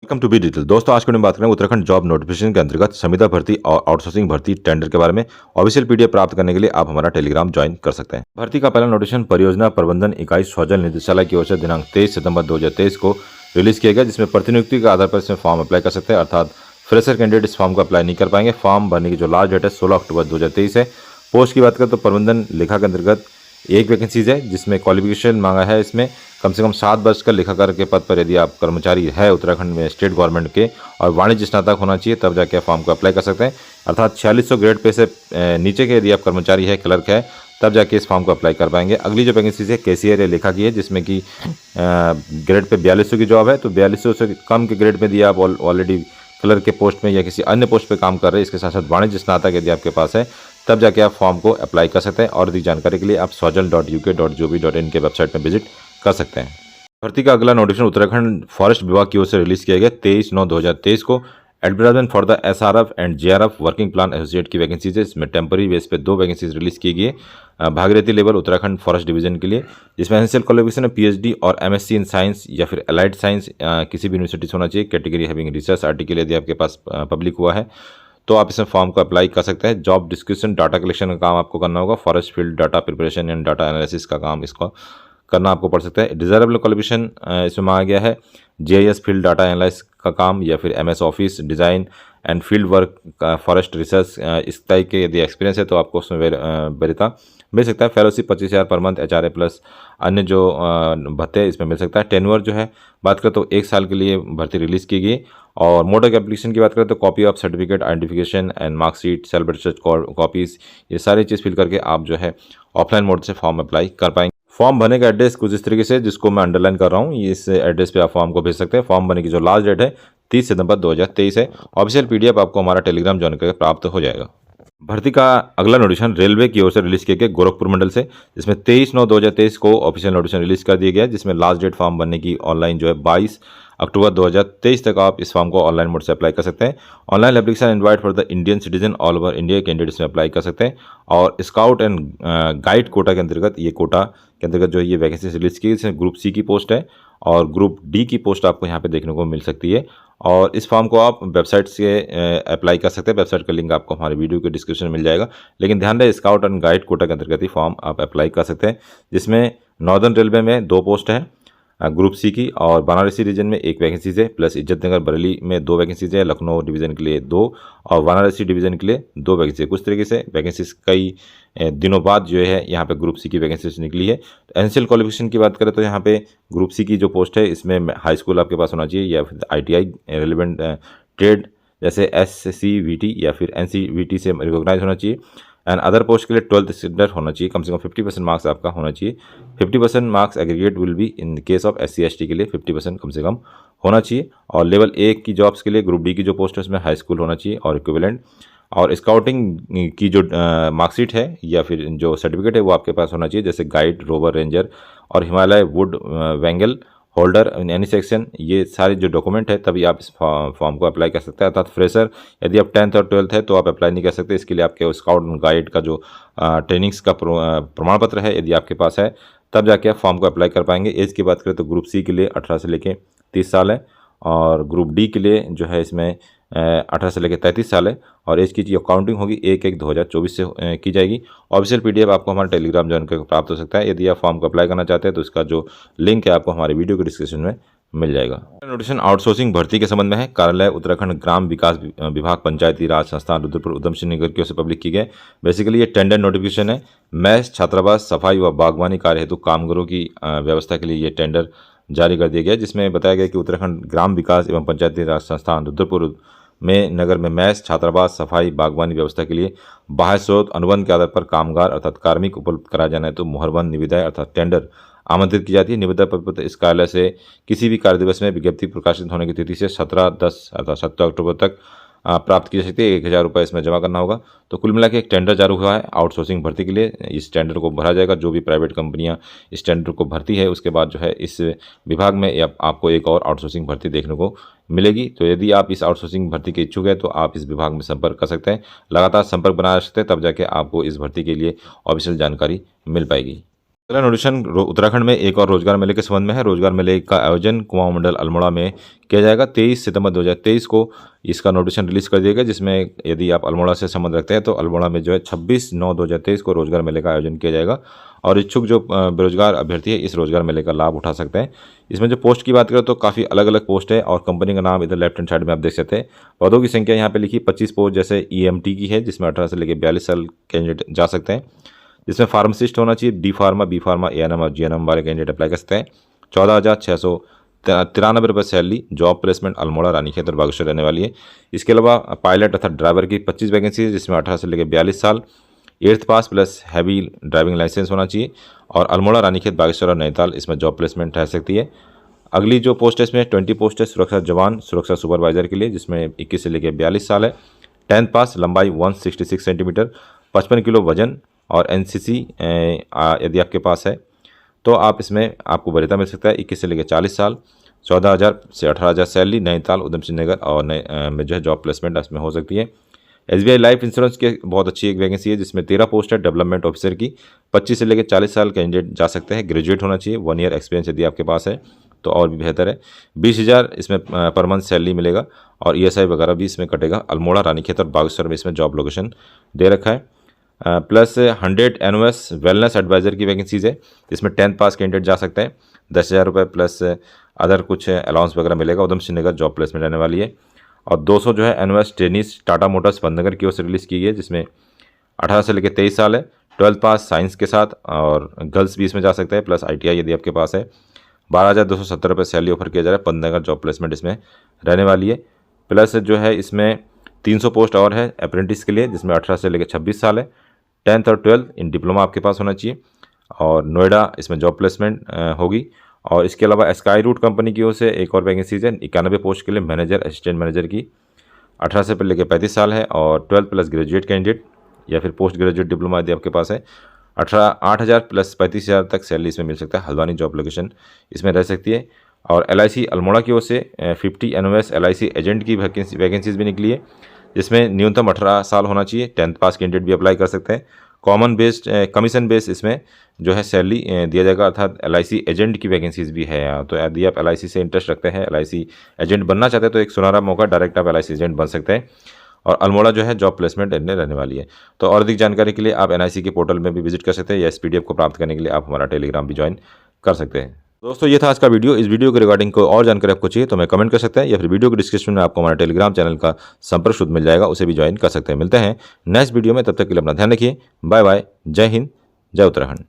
Welcome to be detail. दोस्तों, आज की वीडियो में बात करेंगे उत्तराखंड जॉब नोटिफिकेशन के अंतर्गत संविदा भर्ती और आउटसोर्सिंग भर्ती टेंडर के बारे में। ऑफिशियल पीडीएफ प्राप्त करने के लिए आप हमारा टेलीग्राम ज्वाइन कर सकते हैं। भर्ती का पहला नोटिफिकेशन परियोजना प्रबंधन इकाई स्वजल निदेशालय की ओर से दिनांक 23 सितंबर 2023 को रिलीज किया गया, जिसमें प्रतिनियुक्ति के आधार पर इसमें फॉर्म अप्लाई कर सकते हैं। अर्थात फ्रेशर कैंडिडेट इस फॉर्म को अप्लाई नहीं कर पाएंगे। फॉर्म भरने की जो लास्ट डेट है 16 अक्टूबर 2023 है। पोस्ट की बात करें तो प्रबंधन लेखा के अंतर्गत एक वैकेंसीज है, जिसमें क्वालिफिकेशन मांगा है इसमें कम से कम 7 वर्ष का लेखाकार के पद पर यदि आप कर्मचारी है उत्तराखंड में स्टेट गवर्नमेंट के और वाणिज्य स्नातक होना चाहिए, तब जाके फॉर्म को अप्लाई कर सकते हैं। अर्थात 4600 ग्रेड पे से नीचे के यदि आप कर्मचारी है, क्लर्क है, तब जाके इस फॉर्म को अप्लाई कर पाएंगे। अगली जो वैकेंसीज है कैशियर या लेखा की है, जिसमें कि ग्रेड पे 4200 की जॉब है। तो 4200 से कम के ग्रेड में दिया आप ऑलरेडी क्लर्क के पोस्ट में या किसी अन्य पोस्ट पे काम कर रहे हैं, इसके साथ साथ वाणिज्य स्नातक यदि आपके पास है, तब जाके आप फॉर्म को अप्लाई कर सकते हैं। और अधिक जानकारी के लिए आप swajal.uk.gov.in के वेबसाइट में विजिट कर सकते हैं। भर्ती का अगला नोटिफिकेशन उत्तराखंड फॉरेस्ट विभाग की ओर से रिलीज किया गया 23/9/2023 को। Advertisement for the SRF and JRF working plan associate की वैकेंसीज है। इसमें टेम्पररी बेस पे 2 वैकेंसीज रिलीज की गई है Bhagirathi level Uttarakhand forest division के लिए, जिसमें एसेंशियल क्वालिफिकेशन है PhD और MSc इन साइंस या फिर अलाइड साइंस किसी भी यूनिवर्सिटी से होना चाहिए। कैटेगरी हैविंग रिसर्च आर्टिकल यदि आपके पास पब्लिक हुआ है तो आप इसमें फॉर्म को अप्लाई कर सकते हैं। जॉब डिस्क्रिप्शन डाटा कलेक्शन का काम आपको करना होगा। Forest field data preparation and data analysis का काम इसको करना आपको पड़ सकता है। डिजायरेबल क्वालिफिकेशन इसमें मांगा गया है GIS फील्ड डाटा एनालिसिस का काम या फिर MS office design and field work forest research इस टाइप के यदि एक्सपीरियंस है तो आपको उसमें वरीयता मिल सकता है। Fellowship 25,000 per month HRA plus अन्य जो भत्ते इसमें मिल सकता है। टेन्योर जो है बात करें तो 1 साल के लिए भर्ती रिलीज़ की गई। और मोड ऑफ एप्लीकेशन की बात करें तो copy of certificate identification and marksheet self attested copies, ये सारी चीज़ फिल करके आप जो है ऑफलाइन मोड से फॉर्म अप्लाई कर पाएंगे। फॉर्म भरने का एड्रेस कुछ इस तरीके से, जिसको मैं अंडरलाइन कर रहा हूँ, इस एड्रेस पे आप फॉर्म को भेज सकते हैं। फॉर्म भरने की जो लास्ट डेट है 30 सितंबर 2023 है। ऑफिशियल पीडीएफ आपको हमारा टेलीग्राम ज्वाइन करके प्राप्त हो जाएगा। भर्ती का अगला नोटिफिकेशन रेलवे की ओर से रिलीज किया गया गोरखपुर मंडल से, जिसमें 23/9/2023 को ऑफिशियल नोटिफिकेशन रिलीज कर दिया गया, जिसमें लास्ट डेट फॉर्म भरने की ऑनलाइन जो है 22 अक्टूबर 2023 तक आप इस फॉर्म को ऑनलाइन मोड से अप्लाई कर सकते हैं। Online application invite for the Indian citizen all over India candidates में अप्लाई कर सकते हैं। और स्काउट एंड गाइड कोटा के अंतर्गत ये कोटा के अंतर्गत जो ये वैकेंसी रिलीज की, इसमें ग्रुप C की पोस्ट है और ग्रुप D की पोस्ट आपको यहाँ पे देखने को मिल सकती है। और इस फॉर्म को आप वेबसाइट से अप्लाई कर सकते हैं। वेबसाइट का लिंक आपको हमारे वीडियो के डिस्क्रिप्शन में मिल जाएगा। लेकिन ध्यान रहे, स्काउट एंड गाइड कोटा के अंतर्गत ही फॉर्म आप अप्लाई कर सकते हैं, जिसमें नॉर्दर्न रेलवे में 2 पोस्ट है ग्रुप C की, और बनारसी रीजन में 1 वैकेंसीज है, प्लस इज्जतनगर बरेली में 2 वैकेंसीज है, लखनऊ डिवीज़न के लिए 2 और वाराणसी डिवीज़न के लिए 2 वैकेंसी है। कुछ तरीके से वैकेंसीज कई दिनों बाद जो है यहाँ पे ग्रुप C की वैकेंसीज निकली है। तो एसेंशियल क्वालिफिकेशन की बात करें तो यहाँ पे ग्रुप C की जो पोस्ट है इसमें हाई स्कूल आपके पास होना चाहिए या फिर ITI रेलिवेंट ट्रेड जैसे SCVT या फिर NCVT से रिकॉग्नाइज होना चाहिए। एंड अदर पोस्ट के लिए 12th स्टैंडर्ड होना चाहिए, कम से कम 50% मार्क्स आपका होना चाहिए। 50% marks aggregate will be in case of SC ST के लिए 50% कम से कम होना चाहिए। और लेवल 1 की जॉब्स के लिए ग्रुप D की जो पोस्ट है उसमें हाई स्कूल होना चाहिए और इक्विवेलेंट। और स्काउटिंग की जो मार्कशीट है या फिर जो सर्टिफिकेट है वो आपके पास होना चाहिए, जैसे गाइड, रोवर, रेंजर और Himalaya would वैंगल holder in any section, ये सारे जो डॉक्यूमेंट है तभी आप इस फॉर्म को अप्लाई कर सकते हैं। अर्थात फ्रेशर यदि आप 10th और 12th है तो आप अप्लाई नहीं कर सकते। इसके लिए आपके स्काउट गाइड का जो ट्रेनिंग्स का प्रमाण पत्र है यदि आपके पास है, तब जाके आप फॉर्म को अप्लाई कर पाएंगे। एज की बात करें तो ग्रुप C के लिए 18 से लेकर 30 साल है और ग्रुप D के लिए जो है इसमें 18 से लेकर 33 साल है। और एज की जो काउंटिंग होगी 1/1/2024 से की जाएगी। ऑफिशियल पीडीएफ आपको हमारे टेलीग्राम ज्वाइन करके प्राप्त हो सकता है। यदि आप फॉर्म को अप्लाई करना चाहते हैं तो इसका जो लिंक है आपको हमारे वीडियो के डिस्क्रिप्शन में मिल जाएगा। नोटिफिकेशन आउटसोर्सिंग भर्ती के संबंध में है। कार्यालय उत्तराखंड ग्राम विकास विभाग पंचायती राज संस्थान रुद्रपुर उधम सिंह नगर की ओर से पब्लिक की गई। बेसिकली ये टेंडर नोटिफिकेशन है। मैस छात्रावास सफाई व बागवानी कार्य हेतु कामगारों की व्यवस्था के लिए ये टेंडर जारी कर दिया गया, जिसमें बताया गया कि उत्तराखंड ग्राम विकास एवं पंचायती राज संस्थान रुद्रपुर में नगर में मैस छात्रावास सफाई बागवानी व्यवस्था के लिए बाह्य स्रोत अनुबंध के आधार पर कामगार अर्थात कार्मिक उपलब्ध कराया जाना है तो मुहरबंद निविदाएं अर्थात टेंडर आमंत्रित की जाती है। निविदा पत्र इस कार्यालय से किसी भी कार्य दिवस में विज्ञप्ति प्रकाशित होने की तिथि से 17/10 अर्थात 17 अक्टूबर तक प्राप्त की जा सकती है। 1000 रुपये इसमें जमा करना होगा। तो कुल मिला के एक टेंडर जारी हुआ है आउटसोर्सिंग भर्ती के लिए। इस टेंडर को भरा जाएगा। जो भी प्राइवेट कंपनियां इस टेंडर को भरती है उसके बाद जो है इस विभाग में आपको एक और आउटसोर्सिंग भर्ती देखने को मिलेगी। तो यदि आप इस आउटसोर्सिंग भर्ती के इच्छुक है तो आप इस विभाग में संपर्क कर सकते हैं। लगातार संपर्क बनाए रख सकते हैं, तब जाके आपको इस भर्ती के लिए ऑफिशियल जानकारी मिल पाएगी। अगला नोटिफिकेशन उत्तराखंड में एक और रोजगार मेले के संबंध में है। रोजगार मेले का आयोजन कुमाऊं मंडल अल्मोड़ा में किया जाएगा। 23 सितंबर 2023 को इसका नोटिफिकेशन रिलीज कर दिया गया, जिसमें यदि आप अल्मोड़ा से संबंध रखते हैं तो अल्मोड़ा में जो है 26/9/2023 को रोजगार मेले का आयोजन किया जाएगा और इच्छुक जो बेरोजगार अभ्यर्थी है इस रोजगार मेले का लाभ उठा सकते हैं। इसमें जो पोस्ट की बात करें तो काफ़ी अलग अलग पोस्ट है और कंपनी का नाम इधर लेफ्ट हैंड साइड में आप देख सकते हैं। पदों की संख्या यहाँ पे लिखी 25 पोस्ट जैसे EMT की है, जिसमें 18 से लेकर 42 साल कैंडिडेट जा सकते हैं, जिसमें फार्मासिस्ट होना चाहिए, D pharma, B pharma, ANM और GNM वाले कैंडिडेट अप्लाई कर सकते हैं। 14,693 रुपये salary, job placement Almora, Ranikhet और बागेश्वर रहने वाली है। इसके अलावा पायलट तथा ड्राइवर की 25 वैकेंसी है, जिसमें 18 से लेकर 42 साल, 8th पास प्लस हैवी ड्राइविंग लाइसेंस होना चाहिए और अल्मोड़ा, रानीखेत, बागेश्वर और नैनीताल इसमें जॉब प्लेसमेंट रह सकती है। अगली जो पोस्ट है इसमें 20 पोस्ट है सुरक्षा जवान, सुरक्षा सुपरवाइजर के लिए, जिसमें 21 से लेकर 42 साल है, 10th पास, लंबाई 166 सेंटीमीटर, 55 किलो वजन और NCC यदि आपके पास है तो आप इसमें आपको वरीयता मिल सकता है। 21 से लेकर 40 साल, 14,000 से 18,000 सैलरी, नैनीताल, उधम सिंह नगर और में जो है जॉब प्लेसमेंट इसमें हो सकती है। SBI लाइफ इंश्योरेंस के बहुत अच्छी एक वैकेंसी है, जिसमें 13 पोस्ट है डेवलपमेंट ऑफिसर की, 25 से लेकर 40 साल कैंडिडेट जा सकते हैं, ग्रेजुएट होना चाहिए, 1 ईयर एक्सपीरियंस यदि आपके पास है तो और भी बेहतर है। 20,000 इसमें पर मंथ सैलरी मिलेगा और ESI वगैरह भी इसमें कटेगा। अल्मोड़ा, रानीखेत और बागेश्वर में इसमें जॉब लोकेशन दे रखा है। प्लस 100 NOS वेलनेस एडवाइज़र की वैकेंसीज़ है, जिसमें 10th पास कैंडिडेट जा सकते हैं, 10,000 रुपये प्लस अदर कुछ अलाउंस वगैरह मिलेगा। उधम सिंह नगर जॉब प्लेसमेंट रहने वाली है। और 200 जो है NOS trainees Tata Motors Pantnagar की ओर से रिलीज़ की गई है, जिसमें 18 से लेकर 23 साल है, 12th पास साइंस के साथ और गर्ल्स भी इसमें जा सकते हैं, प्लस ITI यदि आपके पास है। 12,270 रुपये सैलरी ऑफर किया जा रहा है, पंतनगर जॉब प्लेसमेंट इसमें रहने वाली है। प्लस जो है इसमें 300 पोस्ट और है अप्रेंटिस के लिए, जिसमें 18 से लेकर 26 साल है, 10th और 12th इन डिप्लोमा आपके पास होना चाहिए और नोएडा इसमें जॉब प्लेसमेंट होगी। और इसके अलावा स्काई रूट कंपनी की ओर से एक और वैकेंसीज है 91 पोस्ट के लिए, मैनेजर, असिस्टेंट मैनेजर की, 18 से लेकर 35 साल है और 12th प्लस ग्रेजुएट कैंडिडेट या फिर पोस्ट ग्रेजुएट डिप्लोमा यदि आपके पास है। 8,000 प्लस 35,000 तक सैलरी इसमें मिल सकता है। हल्द्वानी जॉब लोकेशन इसमें रह सकती है। और LIC अल्मोड़ा की ओर से 50 NOS LIC एजेंट की वैकेंसीज भी निकली है, जिसमें न्यूनतम 18 साल होना चाहिए, 10th पास कैंडिडेट भी अप्लाई कर सकते हैं। कमीशन बेस्ड इसमें जो है सैलरी दिया जाएगा, अर्थात LIC एजेंट की वैकेंसीज भी है यहाँ। तो यदि आप LIC से इंटरेस्ट रखते हैं, LIC एजेंट बनना चाहते हैं तो एक सुनहरा मौका, डायरेक्ट आप LIC एजेंट बन सकते हैं। और अल्मोड़ा जो है जॉब प्लेसमेंट रहने वाली है। तो और अधिक जानकारी के लिए आप NIC के पोर्टल में भी विजिट कर सकते हैं या इस PDF को प्राप्त करने के लिए आप हमारा टेलीग्राम भी ज्वाइन कर सकते हैं। दोस्तों ये था आज का वीडियो। इस वीडियो के रिगार्डिंग कोई और जानकारी आपको चाहिए तो मैं कमेंट कर सकते हैं या फिर वीडियो के डिस्क्रिप्शन में आपको हमारा टेलीग्राम चैनल का संपर्क शुद्ध मिल जाएगा, उसे भी ज्वाइन कर सकते हैं। मिलते हैं नेक्स्ट वीडियो में, तब तक के लिए अपना ध्यान रखिए। Bye bye. जय हिंद, जय उत्तराखंड।